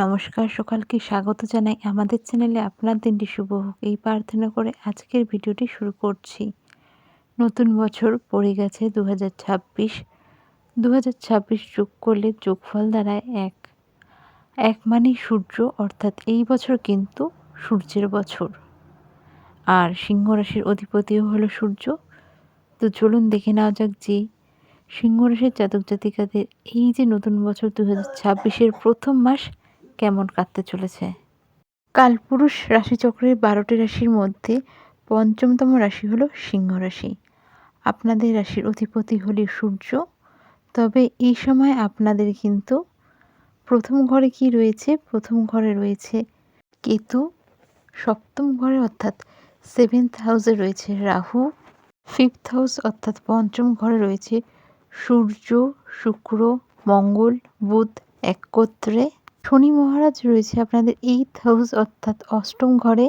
নমস্কার, সকালকে স্বাগত জানাই আমাদের চ্যানেলে। আপনার দিনটি শুভ হোক এই প্রার্থনা করে আজকের ভিডিওটি শুরু করছি। নতুন বছর পড়ে গেছে 2026। 2026 যোগ করলে যোগফল দাঁড়ায় 1। 1 মানেই সূর্য, অর্থাৎ এই বছর কিন্তু সূর্যের বছর। আর সিংহ রাশির অধিপতিও হলো সূর্য। তো চলুন দেখে নেওয়া যাক যে সিংহ রাশির জাতক জাতিকাদের এই যে নতুন বছর 2026-এর প্রথম মাস কেমন কাটতে চলেছে। কালপুরুষ রাশিচক্রের 12টি রাশির মধ্যে পঞ্চমতম রাশি হলো সিংহ রাশি। আপনাদের রাশির অধিপতি হলো সূর্য। তবে এই সময় আপনাদের কিন্তু প্রথম ঘরে কি রয়েছে? প্রথম ঘরে রয়েছে কেতু, সপ্তম ঘরে অর্থাৎ 7th হাউসে রয়েছে রাহু, 5th হাউস অর্থাৎ পঞ্চম ঘরে রয়েছে সূর্য, শুক্র, মঙ্গল, বুধ একত্রে। শনি মহারাজ রয়েছে আপনাদের 8th হাউস অর্থাৎ অষ্টম ঘরে।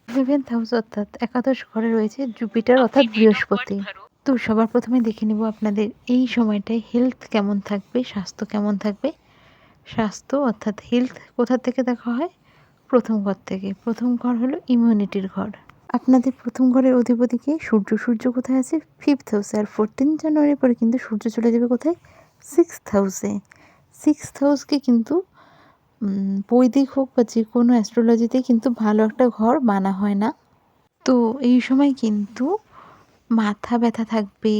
11th হাউস অর্থাৎ একাদশ ঘরে রয়েছে জুপিটার অর্থাৎ বৃহস্পতি। তো সবার প্রথমে দেখে নেব আপনাদের এই সময়টায় হেলথ কেমন থাকবে, স্বাস্থ্য কেমন থাকবে। স্বাস্থ্য অর্থাৎ হেলথ কোথা থেকে দেখা হয়? প্রথম ঘর থেকে। প্রথম ঘর হলো ইমিউনিটির ঘর। আপনাদের প্রথম ঘরের অধিপতিকে সূর্য। সূর্য কোথায় আছে? 5th হাউসে। আর 14 জানুয়ারির পরে কিন্তু সূর্য চলে যাবে কোথায়? 6th হাউসে। 6th হাউসকে কিন্তু বৈদিক হোক বা যে কোনো অ্যাস্ট্রোলজিতে কিন্তু ভালো একটা ঘর মানা হয় না। তো এই সময় কিন্তু মাথা ব্যথা থাকবে,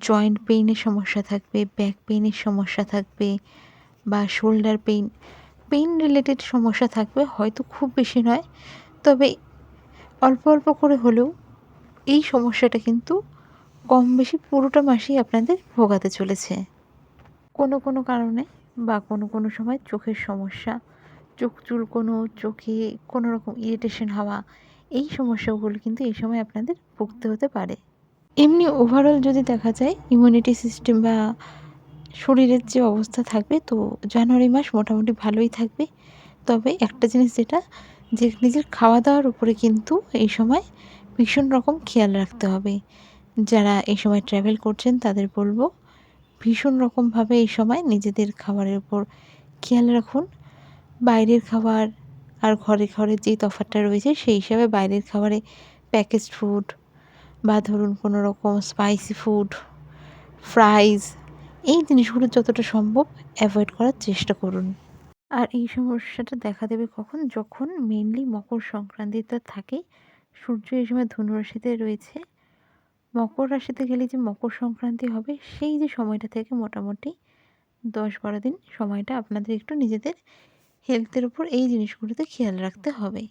জয়েন্ট পেইনের সমস্যা থাকবে, ব্যাক পেইনের সমস্যা থাকবে বা শোল্ডার পেইন রিলেটেড সমস্যা থাকবে। হয়তো খুব বেশি নয়, তবে অল্প অল্প করে হলেও এই সমস্যাটা কিন্তু কম বেশি পুরোটা মাসেই আপনাদের ভোগাতে চলেছে। কোনো কোনো কারণে বা কোনো কোনো সময় চোখের সমস্যা, চোখ চুলকোনো, চোখে কোনো রকম ইরিটেশন হওয়া, এই সমস্যাগুলো কিন্তু এই সময় আপনাদের ভুগতে হতে পারে। এমনি ওভারঅল যদি দেখা যায় ইমিউনিটি সিস্টেম বা শরীরের যে অবস্থা থাকবে, তো জানুয়ারি মাস মোটামুটি ভালোই থাকবে। তবে একটা জিনিস যেটা, যে নিজের খাওয়া দাওয়ার উপরে কিন্তু এই সময় ভীষণ রকম খেয়াল রাখতে হবে। যারা এই সময় ট্রাভেল করছেন তাদের বলবো ভীষণ রকমভাবে এই সময় নিজেদের খাবারের উপর খেয়াল রাখুন। বাইরের খাবার আর ঘরের যেই তফাৎটা রয়েছে সেই হিসাবে বাইরের খাবারে প্যাকেজড ফুড বা ধরুন কোনো রকম স্পাইসি ফুড, ফ্রাইজ, এই জিনিসগুলো যতটা সম্ভব অ্যাভয়েড করার চেষ্টা করুন। আর এই সমস্যাটা দেখা দেবে কখন? যখন মেনলি মকর সংক্রান্তিটা থাকে। সূর্য এই সময় ধনু রাশিতে রয়েছে। মকর রাশিতে গেলে যে মকর সংক্রান্তি হবে, সেই যে সময়টা থেকে মোটামুটি 10-12 দিন সময়টা আপনাদের একটু নিজেদের হেলথের উপর এই জিনিসগুলোতে খেয়াল রাখতে হবে।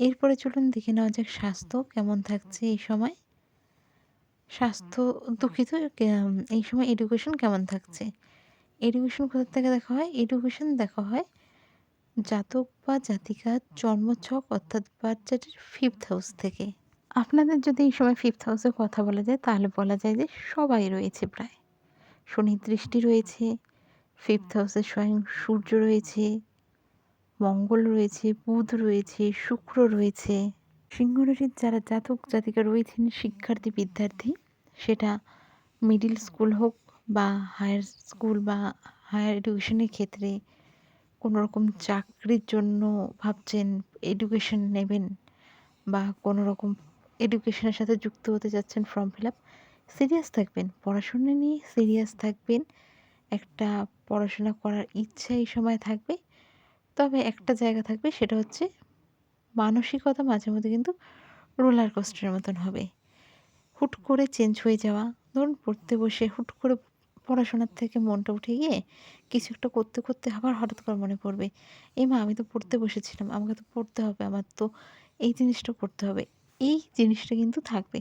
এরপরে চলুন দেখে নেওয়া যাক স্বাস্থ্য কেমন থাকছে এই সময়। স্বাস্থ্য দুঃখিত, এই সময় এডুকেশন কেমন থাকছে। এডুকেশন কোথা থেকে দেখা হয়? এডুকেশন দেখা হয় জাতক বা জাতিকার জন্মছক অর্থাৎ বার্থ চার্টের 5th হাউস থেকে। আপনাদের যদি এই সময় 5th হাউসের কথা বলা যায়, তাহলে বলা যায় যে সবাই রয়েছে প্রায়। শনির দৃষ্টি রয়েছে, 5th হাউসে স্বয়ং সূর্য রয়েছে, মঙ্গল রয়েছে, বুধ রয়েছে, শুক্র রয়েছে। সিংহ রাশির যারা জাতক জাতিকা রয়েছেন শিক্ষার্থী বিদ্যার্থী, সেটা মিডিল স্কুল হোক বা হায়ার স্কুল বা হায়ার এডুকেশনের ক্ষেত্রে, কোনো রকম চাকরির জন্য ভাবছেন এডুকেশন নেবেন বা কোনো রকম এডুকেশনের সাথে যুক্ত হতে যাচ্ছেন, ফর্ম ফিল আপ, সিরিয়াস থাকবেন, পড়াশোনা নিয়ে সিরিয়াস থাকবেন। একটা পড়াশোনা করার ইচ্ছা এই সময় থাকবে। তবে একটা জায়গা থাকবে, সেটা হচ্ছে মানসিকতা মাঝে মধ্যে কিন্তু রোলার কোস্টারের মতন হবে। হুট করে চেঞ্জ হয়ে যাওয়া, ধরুন পড়তে বসে হুট করে পড়াশোনার থেকে মনটা উঠে গিয়ে কিছু একটা করতে করতে আবার হঠাৎ করে মনে পড়বে, এই মা আমি তো পড়তে বসেছিলাম, আমাকে তো পড়তে হবে, আমার তো এই জিনিসটা করতে হবে। এই জিনিসটা কিন্তু থাকবে।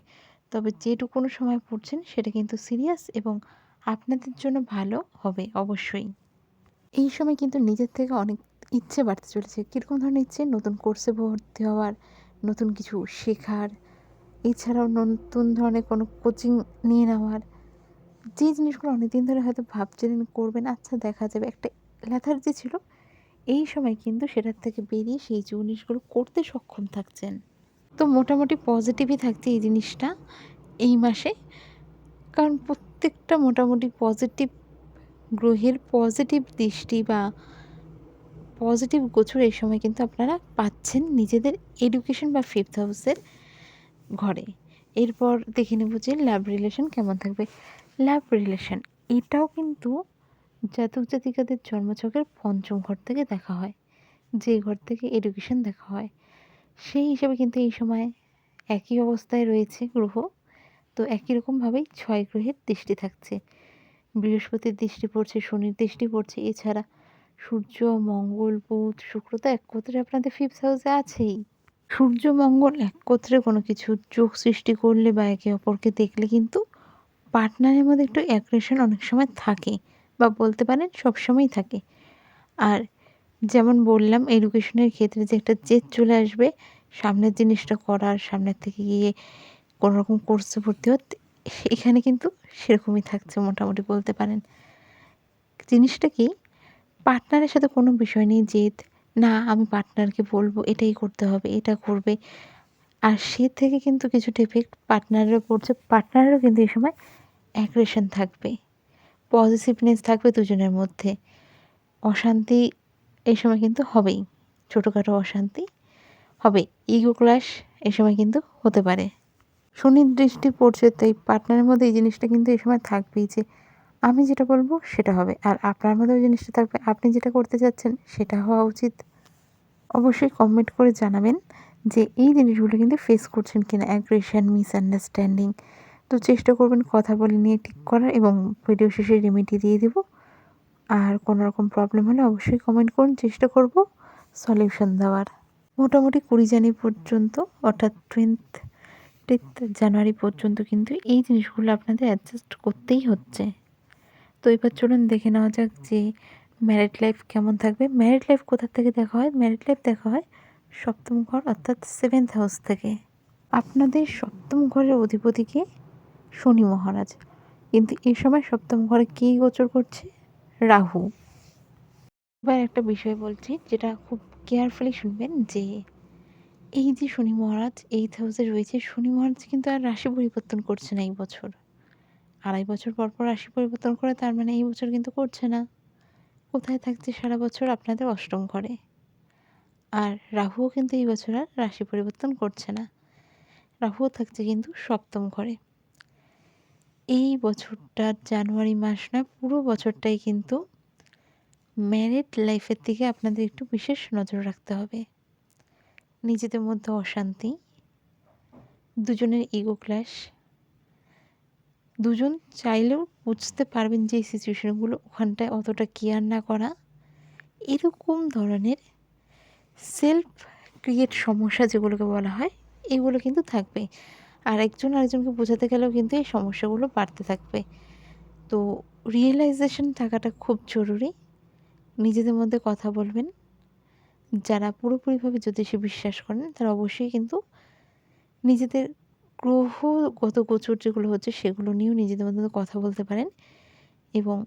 তবে যেটুকুনো সময় পড়ছেন সেটা কিন্তু সিরিয়াস এবং আপনাদের জন্য ভালো হবে অবশ্যই। এই সময় কিন্তু নিজের থেকে অনেক ইচ্ছে বাড়তে চলেছে। কীরকম ধরনের ইচ্ছে? নতুন কোর্সে ভর্তি হওয়ার, নতুন কিছু শেখার, এছাড়াও নতুন ধরনের কোনো কোচিং নিয়ে নেওয়ার। যে জিনিসগুলো অনেকদিন ধরে হয়তো ভাবছিলেন করবেন, আচ্ছা দেখা যাবে, একটা লেথার্জি ছিল, এই সময় কিন্তু সেটার থেকে বেরিয়ে সেই জিনিসগুলো করতে সক্ষম থাকছেন। তো মোটামুটি পজিটিভই থাকছে এই জিনিসটা এই মাসে। কারণ প্রত্যেকটা মোটামুটি পজিটিভ গ্রহের পজিটিভ দৃষ্টি বা পজিটিভ গোচর এই সময় কিন্তু আপনারা পাচ্ছেন নিজেদের এডুকেশন বা 5th হাউসের ঘরে। এরপর দেখে নেব যে লাভ রিলেশন কেমন থাকবে। লাভ রিলেশন এটাও কিন্তু জাতক জাতিকাদের জন্মছকের পঞ্চম ঘর থেকে দেখা হয়, যে ঘর থেকে এডুকেশন দেখা হয়। সেই হিসাবে কিন্তু এই সময় একই অবস্থায় রয়েছে গ্রহ, তো একই রকমভাবেই 6 গ্রহের দৃষ্টি থাকছে। বৃহস্পতির দৃষ্টি পড়ছে, শনির দৃষ্টি পড়ছে, এছাড়া সূর্য, মঙ্গল, বুধ, শুক্র তো একত্রে আপনাদের 5th হাউসে আছেই। সূর্য মঙ্গল একত্রে কোনো কিছু যোগ সৃষ্টি করলে বা একে অপরকে দেখলে কিন্তু পার্টনারের মধ্যে একটু অ্যাগ্রেশন অনেক সময় থাকে, বা বলতে পারেন সবসময়ই থাকে। আর যেমন বললাম এডুকেশনের ক্ষেত্রে যে একটা জেদ চলে আসবে সামনের জিনিসটা করার, সামনের থেকে গিয়ে কোনো রকম কোর্সে ভর্তি হতে, এখানে কিন্তু সেরকমই থাকছে মোটামুটি বলতে পারেন। জিনিসটা কি, পার্টনারের সাথে কোনো বিষয় নেই জেদ, না আমি পার্টনারকে বলবো এটাই করতে হবে, এটা করবে। আর সে থেকে কিন্তু কিছুটা এফেক্ট পার্টনারেরও পড়ছে। পার্টনারেরও কিন্তু এই সময় অ্যাগ্রেশন থাকবে, পজিটিভনেস থাকবে দুজনের মধ্যে। অশান্তি এই সময় কিন্তু হবেই, ছোটোখাটো অশান্তি হবে। ইগো ক্লাশ এই সময় কিন্তু হতে পারে। শনির দৃষ্টি পড়ছে, তাই পার্টনারের মধ্যে এই জিনিসটা কিন্তু এই সময় থাকবেই যে আমি যেটা বলবো সেটা হবে, আর আপনার মধ্যে ওই জিনিসটা থাকবে আপনি যেটা করতে চাচ্ছেন সেটা হওয়া উচিত। অবশ্যই কমেন্ট করে জানাবেন যে এই জিনিসগুলো কিন্তু ফেস করছেন কিনা, অ্যাগ্রেশন, মিসআন্ডারস্ট্যান্ডিং। তো চেষ্টা করবেন কথা বলে নিয়ে ঠিক করার, এবং ভিডিও শেষে রেমেডি দিয়ে দেব। আর কোনো রকম প্রবলেম হলে অবশ্যই কমেন্ট করুন, চেষ্টা করব সলিউশন দেওয়ার। মোটামুটি 20 জানুয়ারি পর্যন্ত, অর্থাৎ 20th জানুয়ারি পর্যন্ত কিন্তু এই জিনিসগুলো আপনাদের অ্যাডজাস্ট করতেই হচ্ছে। তো এবার চলুন দেখে নেওয়া যাক যে ম্যারিড লাইফ কেমন থাকবে। ম্যারিড লাইফ কোথা থেকে দেখা হয়? ম্যারিড লাইফ দেখা হয় সপ্তম ঘর, অর্থাৎ 7th হাউস থেকে। আপনাদের সপ্তম ঘরের অধিপতিকে শনি মহারাজ, কিন্তু এই সময় সপ্তম ঘরে কী গোচর করছে? রাহু। এবার একটা বিষয় বলছি যেটা খুব কেয়ারফুলি শুনবেন, যে এই যে শনি মহারাজ 8th হাউসে রয়েছে, শনি মহারাজ কিন্তু আর রাশি পরিবর্তন করছে না এই বছর। 2.5 বছর পর পর রাশি পরিবর্তন করে, তার মানে এই বছর কিন্তু করছে না। কোথায় থাকছে সারা বছর? আপনাদের অষ্টম ঘরে। আর রাহুও কিন্তু এই বছর আর রাশি পরিবর্তন করছে না, রাহুও থাকছে কিন্তু সপ্তম ঘরে। এই বছরটা জানুয়ারি মাস নয়, পুরো বছরটাই কিন্তু ম্যারিড লাইফের দিকে আপনাদের একটু বিশেষ নজর রাখতে হবে। নিজেদের মধ্যে অশান্তি, দুজনের ইগো ক্ল্যাশ, দুজন চাইলেও বুঝতে পারবেন যে এই সিচুয়েশনগুলো ওখানটায় অতটা কেয়ার না করা, এরকম ধরনের সেলফ ক্রিয়েট সমস্যা যেগুলোকে বলা হয়, এগুলো কিন্তু থাকবে। আর একজন আরেকজনকে বোঝাতে গেলেও কিন্তু এই সমস্যাগুলো বাড়তে থাকবে। তো রিয়েলাইজেশন থাকাটা খুব জরুরি। নিজেদের মধ্যে কথা বলবেন। যারা পুরোপুরিভাবে জ্যোতিষে বিশ্বাস করেন তারা অবশ্যই কিন্তু নিজেদের গ্রহগত গোচর যেগুলো হচ্ছে সেগুলো নিয়েও নিজেদের মধ্যে কথা বলতে পারেন, এবং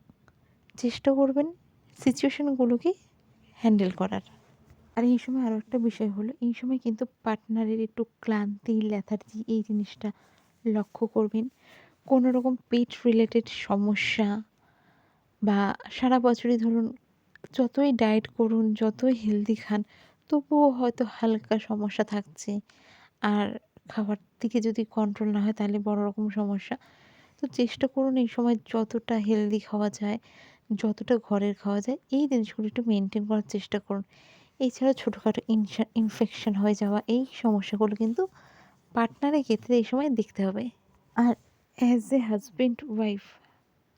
চেষ্টা করবেন সিচুয়েশনগুলোকে হ্যান্ডেল করার। আর এই সময় আরও একটা বিষয় হলো, এই সময় কিন্তু পার্টনারের একটু ক্লান্তি, লেথার্জি এই জিনিসটা লক্ষ্য করবেন। কোনো রকম পেট রিলেটেড সমস্যা, বা সারা বছরই ধরুন যতই ডায়েট করুন, যতই হেলদি খান, তবুও হয়তো হালকা সমস্যা থাকছে। আর খাবার দিকে যদি কন্ট্রোল না হয় তাহলে বড় রকম সমস্যা। তো চেষ্টা করুন এই সময় যতটা হেলদি খাওয়া যায়, যতটা ঘরের খাওয়া যায়, এই জিনিসগুলো একটু মেনটেন করার চেষ্টা করুন। এছাড়া ছোটোখাটো ইনফেকশন হয়ে যাওয়া, এই সমস্যাগুলো কিন্তু পার্টনারের ক্ষেত্রে এই সময় দেখতে হবে। আর অ্যাজ এ হাজব্যান্ড ওয়াইফ,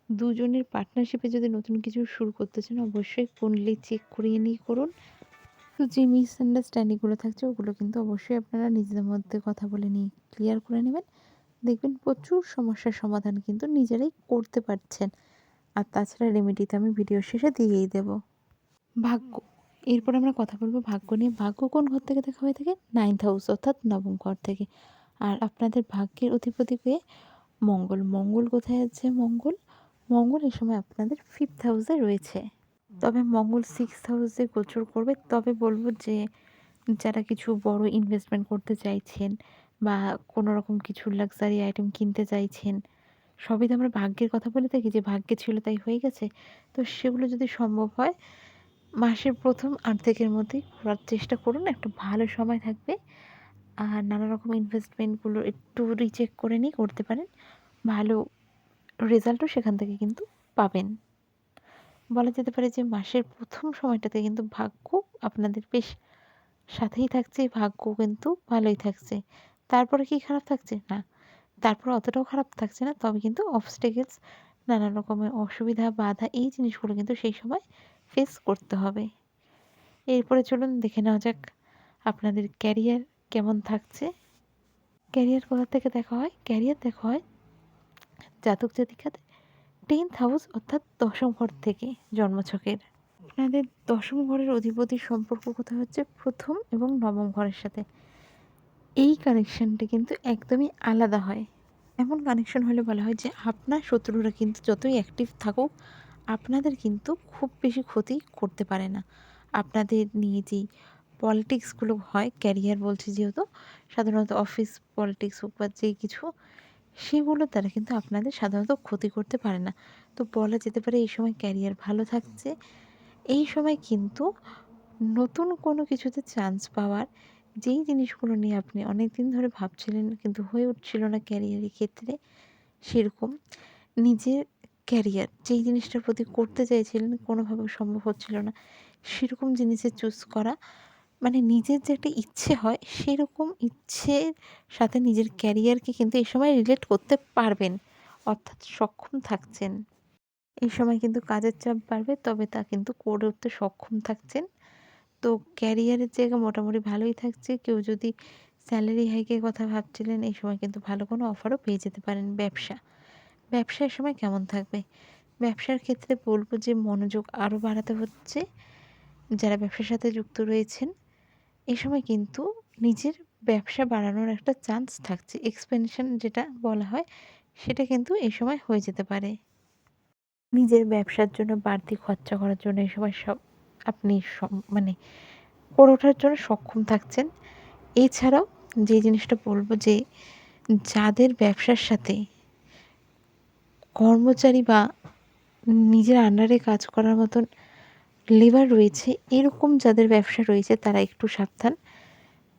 দুজনের পার্টনারশিপে যদি নতুন কিছু শুরু করতে চান অবশ্যই কুণ্ডলি চেক করিয়ে নিয়ে করুন। তো যে মিসআন্ডারস্ট্যান্ডিংগুলো থাকছে ওগুলো কিন্তু অবশ্যই আপনারা নিজেদের মধ্যে কথা বলে নিয়ে ক্লিয়ার করে নেবেন। দেখবেন প্রচুর সমস্যার সমাধান কিন্তু নিজেরাই করতে পারছেন। আর তাছাড়া রেমেডি তো আমি ভিডিও শেষে দিয়েই দেব। ভাগ্য, এরপর আমরা কথা বলবো ভাগ্য নিয়ে। ভাগ্য কোন ঘর থেকে দেখা হয়ে থাকে? 9th হাউস, অর্থাৎ নবম ঘর থেকে। আর আপনাদের ভাগ্যের অধিপতিকে মঙ্গল। মঙ্গল কোথায় আছে? মঙ্গল মঙ্গল এই সময় আপনাদের 5th হাউসে রয়েছে। তবে মঙ্গল 6th হাউসে গোচর করবে। তবে বলবো যে যারা কিছু বড় ইনভেস্টমেন্ট করতে চাইছেন, বা কোনো রকম কিছু লাক্সারি আইটেম কিনতে চাইছেন, সবই তো আমরা ভাগ্যের কথা বলে থাকি যে ভাগ্যে ছিল তাই হয়ে গেছে। তো সেগুলো যদি সম্ভব হয়, মাসের প্রথম অর্ধেকের মধ্যেই করার চেষ্টা করুন, একটা ভালো সময় থাকবে। আর নানা রকম ইনভেস্টমেন্টগুলো একটু রিচেক করে নিয়ে করতে পারেন, ভালো রেজাল্টও সেখান থেকে কিন্তু পাবেন। বলা যেতে পারে যে মাসের প্রথম সময়টাতে কিন্তু ভাগ্য আপনাদের বেশ সাথেই থাকছে, ভাগ্য কিন্তু ভালোই থাকছে। তারপরে কি খারাপ থাকছে? না, তারপরে অতটাও খারাপ থাকছে না। তবে কিন্তু অবস্টেকেলস, নানা রকমের অসুবিধা, বাধা, এই জিনিসগুলো কিন্তু সেই সময় ফেস করতে হবে। এরপরে চলুন দেখে নেওয়া যাক আপনাদের ক্যারিয়ার কেমন থাকছে। ক্যারিয়ার কোথা থেকে দেখা হয়? ক্যারিয়ার দেখা হয় জাতক জাতিকাদের 10th হাউস অর্থাৎ দশম ঘর থেকে, জন্মছকের। আপনাদের দশম ঘরের অধিপতির সম্পর্ক কোথায় হচ্ছে? প্রথম এবং নবম ঘরের সাথে। এই কানেকশনটি কিন্তু একদমই আলাদা হয়। এমন কানেকশন হলে বলা হয় যে আপনার শত্রুরা কিন্তু যতই অ্যাক্টিভ থাকুক, আপনাদের কিন্তু খুব বেশি ক্ষতি করতে পারে না। আপনাদের নিয়ে যেই পলিটিক্সগুলো হয়, ক্যারিয়ার বলছি যেহেতু, সাধারণত অফিস পলিটিক্স হোক বা যেই কিছু, সেগুলোর দ্বারা কিন্তু আপনাদের সাধারণত ক্ষতি করতে পারে না। তো বলা যেতে পারে এই সময় ক্যারিয়ার ভালো থাকছে। এই সময় কিন্তু নতুন কোনো কিছুতে চান্স পাওয়ার, যেই জিনিসগুলো নিয়ে আপনি অনেক দিন ধরে ভাবছিলেন কিন্তু হয়ে উঠছিল না ক্যারিয়ারের ক্ষেত্রে, সেরকম নিজের ক্যারিয়ার যেই জিনিসটার প্রতি করতে চাইছিলেন কোনোভাবে সম্ভব হচ্ছিল না, সেরকম জিনিসে চুজ করা, মানে নিজের যে একটা ইচ্ছে হয় সেরকম ইচ্ছের সাথে নিজের ক্যারিয়ারকে কিন্তু এই সময় রিলেট করতে পারবেন, অর্থাৎ সক্ষম থাকছেন। এই সময় কিন্তু কাজের চাপ বাড়বে, তবে তা কিন্তু করে উঠতে সক্ষম থাকছেন। তো ক্যারিয়ারের জায়গা মোটামুটি ভালোই থাকছে। কেউ যদি স্যালারি হাইকের কথা ভাবছিলেন, এই সময় কিন্তু ভালো কোনো অফারও পেয়ে যেতে পারেন। ব্যবসার সময় কেমন থাকবে? ব্যবসার ক্ষেত্রে বলব যে মনোযোগ আরও বাড়াতে হচ্ছে। যারা ব্যবসার সাথে যুক্ত রয়েছেন, এই সময় কিন্তু নিজের ব্যবসা বাড়ানোর একটা চান্স থাকছে। এক্সপেনশন যেটা বলা হয়, সেটা কিন্তু এই সময় হয়ে যেতে পারে। নিজের ব্যবসার জন্য বাড়তি খরচা করার জন্য এই সময় আপনি মানে করে ওঠার জন্য সক্ষম থাকছেন। এছাড়াও যে জিনিসটা বলব যে যাদের ব্যবসার সাথে কর্মচারী বা নিজের আন্ডারে কাজ করার মতন লেবার রয়েছে, এরকম যাদের ব্যবসা রয়েছে তারা একটু সাবধান।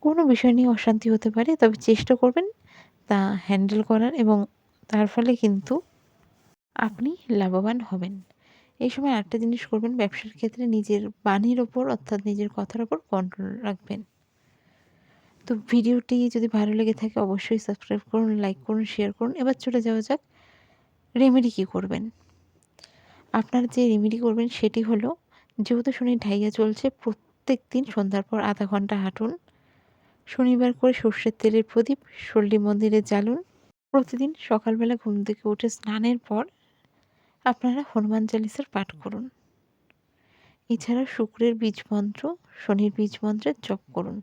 কোনো বিষয় নিয়ে অশান্তি হতে পারে, তবে চেষ্টা করবেন তা হ্যান্ডেল করার, এবং তার ফলে কিন্তু আপনি লাভবান হবেন। এই সময় আরেকটা জিনিস করবেন, ব্যবসার ক্ষেত্রে নিজের বাণীর ওপর অর্থাৎ নিজের কথার ওপর কন্ট্রোল রাখবেন। তো ভিডিওটি যদি ভালো লেগে থাকে অবশ্যই সাবস্ক্রাইব করুন, লাইক করুন, শেয়ার করুন। এবার চলে যাওয়া যাক রেমেডি কী করবেন। আপনারা যে রেমেডি করবেন সেটি হলো, যেহেতু শনি ঢাইয়া চলছে, প্রত্যেক দিন সন্ধ্যার পর আধা ঘন্টা হাঁটুন। শনিবার করে সর্ষের তেলের প্রদীপ শল্যী মন্দিরে জ্বালুন। প্রতিদিন সকালবেলা ঘুম থেকে উঠে স্নানের পর আপনারা হনুমান চালিসার পাঠ করুন। এছাড়া শুক্রের বীজ মন্ত্র, শনির বীজ মন্ত্রের জপ করুন।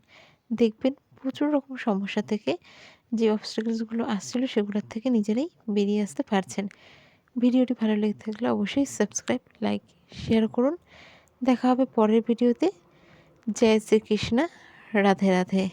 দেখবেন প্রচুর রকম সমস্যা থেকে, যে অবস্ট্যাকলসগুলো আসছিল সেগুলোর থেকে নিজেরাই বেরিয়ে আসতে পারছেন। ভিডিওটি ভালো লেগে থাকলে অবশ্যই সাবস্ক্রাইব, লাইক, শেয়ার করুন। দেখা হবে পরের ভিডিওতে। জয় শ্রীকৃষ্ণ, রাধে রাধে।